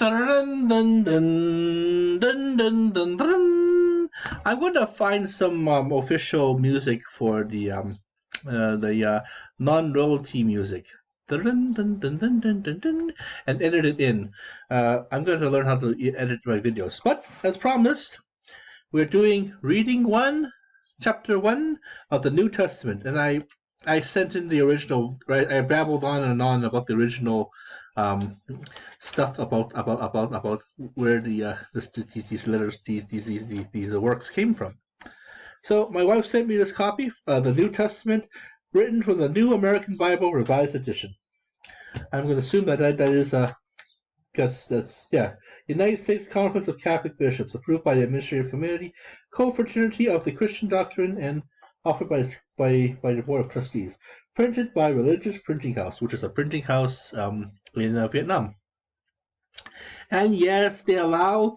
Dun, dun, dun, dun, dun, dun, dun. I'm going to find some official music for the non-royalty music. Dun, dun, dun, dun, dun, dun, dun, and edit it in. I'm going to learn how to edit my videos. But as promised, we're doing reading chapter 1 of the New Testament, and I sent in the original. Right, I babbled on and on about the original stuff about where these letters, these works came from. So my wife sent me this copy, the New Testament, written from the New American Bible Revised Edition. I'm going to assume that is that's United States Conference of Catholic Bishops, approved by the Administrative Committee, Co-Fraternity of the Christian Doctrine, and offered by the Board of Trustees. Printed by Religious Printing House, which is a printing house in Vietnam. And yes, they allow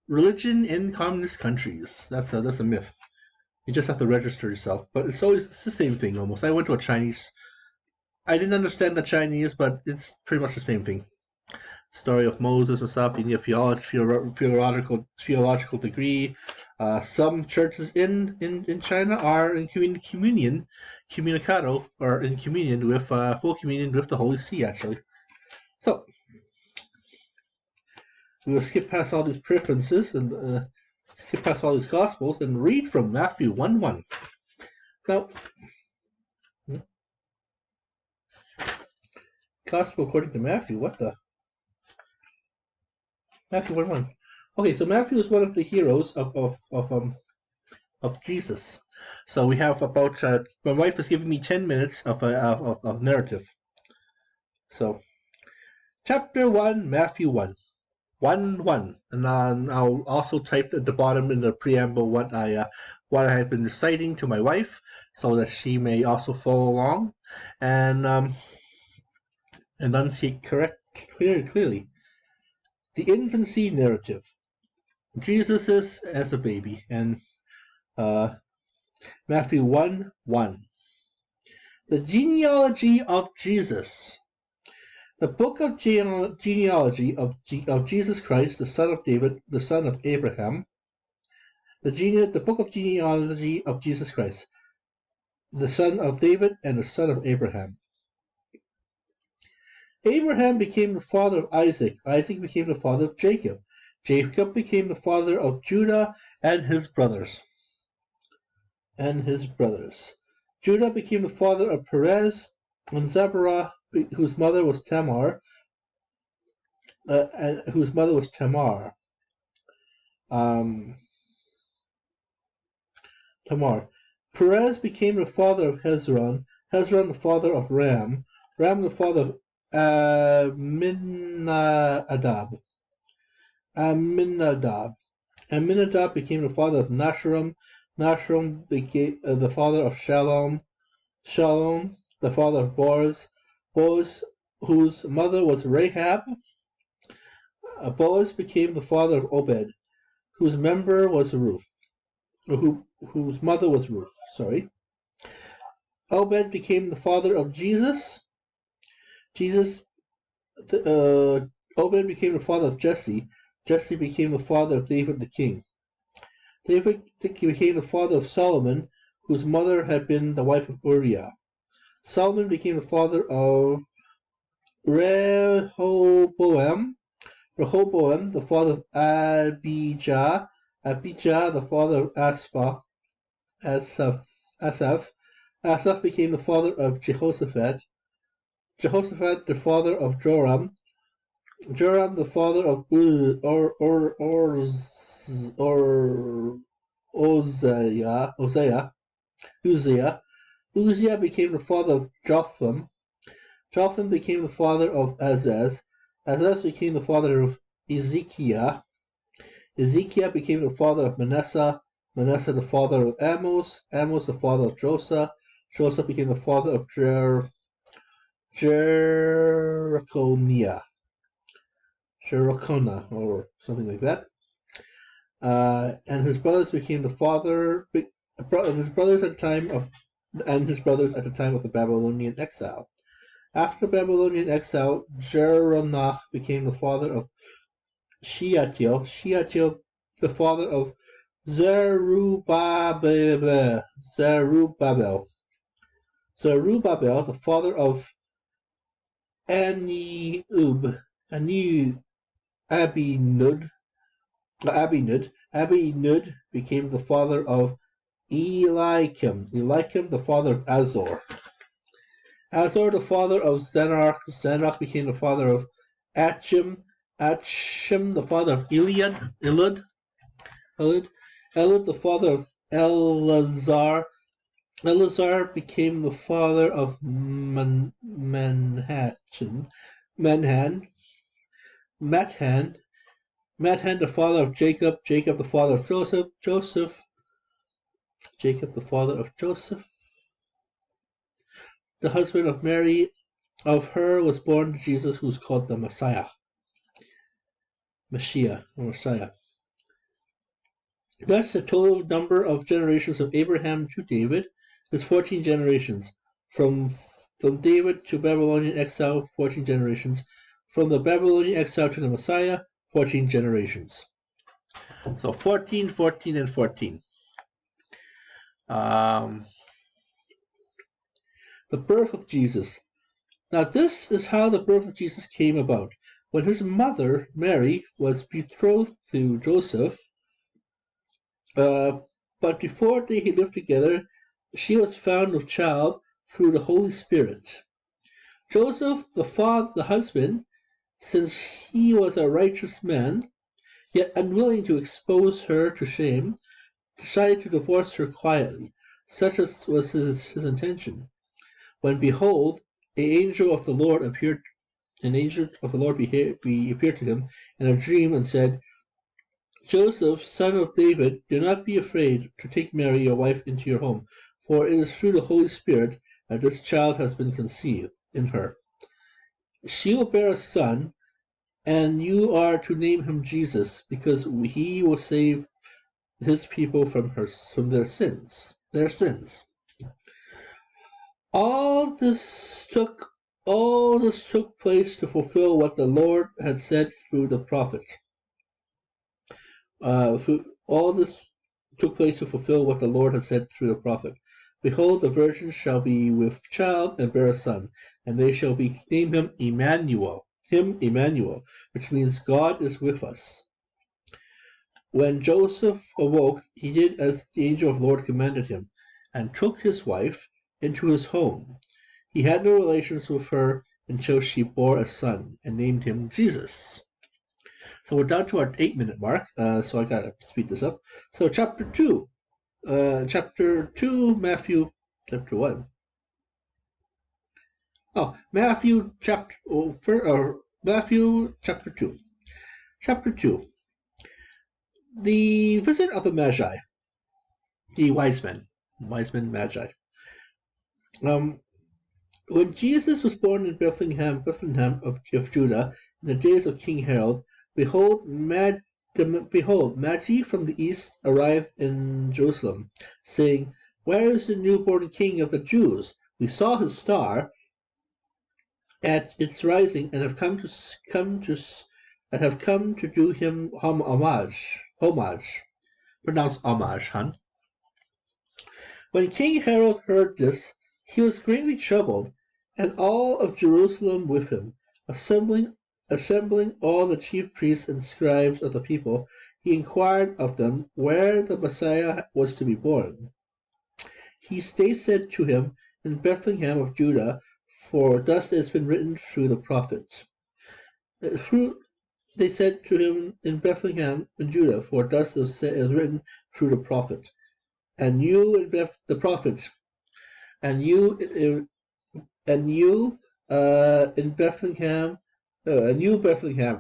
religion in communist countries. That's a myth. You just have to register yourself, but it's the same thing almost. I went to a Chinese. I didn't understand the Chinese, but it's pretty much the same thing. Story of Moses and stuff. You need a theological degree. Some churches in China are in communicado, or in communion with full communion with the Holy See, actually. So we will skip past all these preferences and skip past all these Gospels and read from Matthew 1:1. Now, Gospel according to Matthew. What the? Matthew 1:1. Okay, so Matthew is one of the heroes of Jesus. So we have about my wife is giving me 10 minutes of narrative. So, chapter 1, Matthew 1:1, and I'll also type at the bottom in the preamble what I have been reciting to my wife, so that she may also follow along and enunciate clearly. The infancy narrative. Jesus is as a baby, and Matthew 1:1. The genealogy of Jesus. The book of genealogy of Jesus Christ, the son of David, the son of Abraham. The book of genealogy of Jesus Christ, the son of David and the son of Abraham. Abraham became the father of Isaac. Isaac became the father of Jacob. Jacob became the father of Judah and his brothers. Judah became the father of Perez and Zebra, whose mother was Tamar. Tamar. Perez became the father of Hezron. Hezron the father of Ram. Ram the father of Aminadab. Aminadab became the father of Nashram. Nashram became the father of Shalom. Shalom the father of Boaz. Boaz, whose mother was Rahab. Boaz became the father of Obed, whose mother was Ruth. Sorry. Obed became the father of Jesus. Obed became the father of Jesse. Jesse became the father of David the king. David became the father of Solomon, whose mother had been the wife of Uriah. Solomon became the father of Rehoboam. Rehoboam, the father of Abijah. Abijah, the father of Asaph. Asaph became the father of Jehoshaphat. Jehoshaphat, the father of Joram. Joram, the father of Uzziah. Uzziah became the father of Jotham. Jotham became the father of Azaz. Azaz became the father of Ezekiah. Ezekiah became the father of Manasseh. Manasseh the father of Amos. Amos the father of Joseph. Joseph became the father of Jerichonia, or something like that. And his brothers became the father. His brothers at the time of the Babylonian exile. After Babylonian exile, Jeronach became the father of Shealtiel, Shealtiel the father of Zerubbabel, Zerubbabel, Zerubbabel the father of Aniub, Abinud, Abinud became the father of Eliakim, Eliakim the father of Azor, Azor the father of Zanarch, Zanarch became the father of Achim, Achim the father of Elud, Elud the father of Eleazar, Eleazar became the father of Manhan, Mathan, the father of Jacob, Jacob the father of Joseph, Jacob the father of Joseph, the husband of Mary. Of her was born Jesus, who is called the Messiah. Messiah. Thus, the total number of generations of Abraham to David is 14 generations. From David to Babylonian exile, 14 generations. From the Babylonian exile to the Messiah, 14 generations. So 14, 14, and 14. The birth of Jesus. Now this is how the birth of Jesus came about. When his mother, Mary, was betrothed to Joseph, but before they had lived together, she was found with child through the Holy Spirit. Joseph, the husband, since he was a righteous man, yet unwilling to expose her to shame, decided to divorce her quietly. Such was his intention. When behold, an angel of the Lord appeared to him in a dream and said, Joseph, son of David, do not be afraid to take Mary, your wife, into your home, for it is through the Holy Spirit that this child has been conceived in her. She will bear a son, and you are to name him Jesus, because he will save his people from their sins. All this took place to fulfill what the Lord had said through the prophet. All this took place to fulfill what the Lord had said through the prophet. Behold, the virgin shall be with child and bear a son, and they shall name him Emmanuel, which means God is with us. When Joseph awoke, he did as the angel of the Lord commanded him, and took his wife into his home. He had no relations with her until she bore a son, and named him Jesus. So we're down to our 8-minute mark, so I gotta speed this up. So chapter 2, Matthew chapter 1. Matthew chapter 2. Chapter 2. The visit of the Magi, the wise men, Magi. When Jesus was born in Bethlehem of Judah, in the days of King Herod, behold, Magi from the east arrived in Jerusalem, saying, Where is the newborn King of the Jews? We saw his star at its rising, and have come to do him homage. Pronounce homage, hon. When King Herod heard this, he was greatly troubled, and all of Jerusalem with him. Assembling all the chief priests and scribes of the people, he inquired of them where the Messiah was to be born. They said to him, In Bethlehem of Judah, for thus it has been written through the prophet. They said to him, In Bethlehem in Judah, for thus it is written through the prophet. And you in Bethlehem,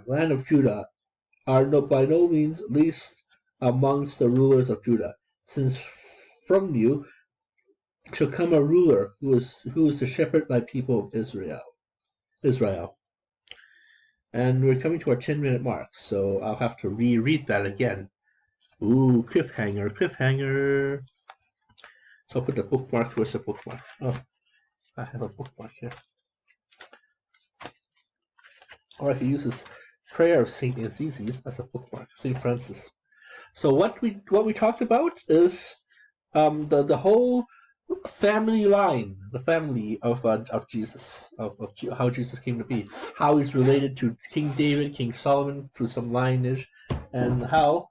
land of Judah, are by no means least amongst the rulers of Judah, since from you shall come a ruler who is to shepherd my people of Israel. And we're coming to our 10-minute mark, so I'll have to reread that again. Ooh, cliffhanger. So I'll put the bookmark. Where's the bookmark? Oh, I have a bookmark here. or I could use this prayer of Saint Aziz as a bookmark, Saint Francis. So what we talked about is the whole family line, the family of Jesus, of how Jesus came to be, how he's related to King David, King Solomon through some lineage, and how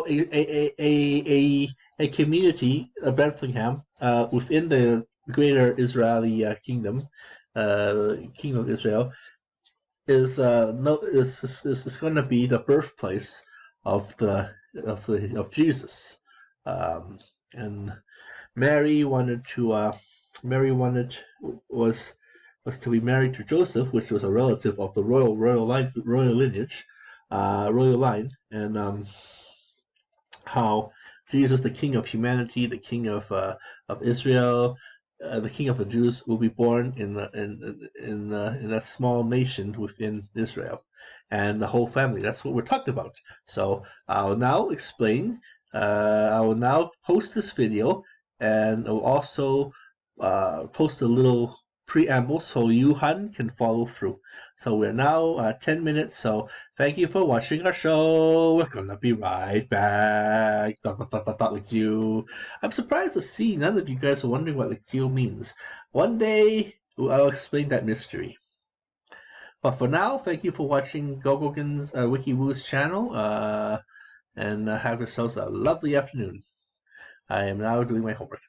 a community of Bethlehem within the greater Israeli kingdom, kingdom of Israel, is no is going to be the birthplace of of Jesus, and Mary wanted to Mary wanted was to be married to Joseph, which was a relative of the royal lineage, royal line, and how Jesus, the King of humanity, the King of Israel, the King of the Jews, will be born in that small nation within Israel, and the whole family. That's what we're talking about. So I'll now explain. I will now post this video, and I'll also post a little preamble so Yuhan can follow through. So we're now 10 minutes. So thank you for watching our show. We're gonna be right back. Lectio. I'm surprised to see none of you guys are wondering what Lectio means. One day I'll explain that mystery. But for now, thank you for watching Gogogen's WikiWoo's channel, and have yourselves a lovely afternoon. I am now doing my homework.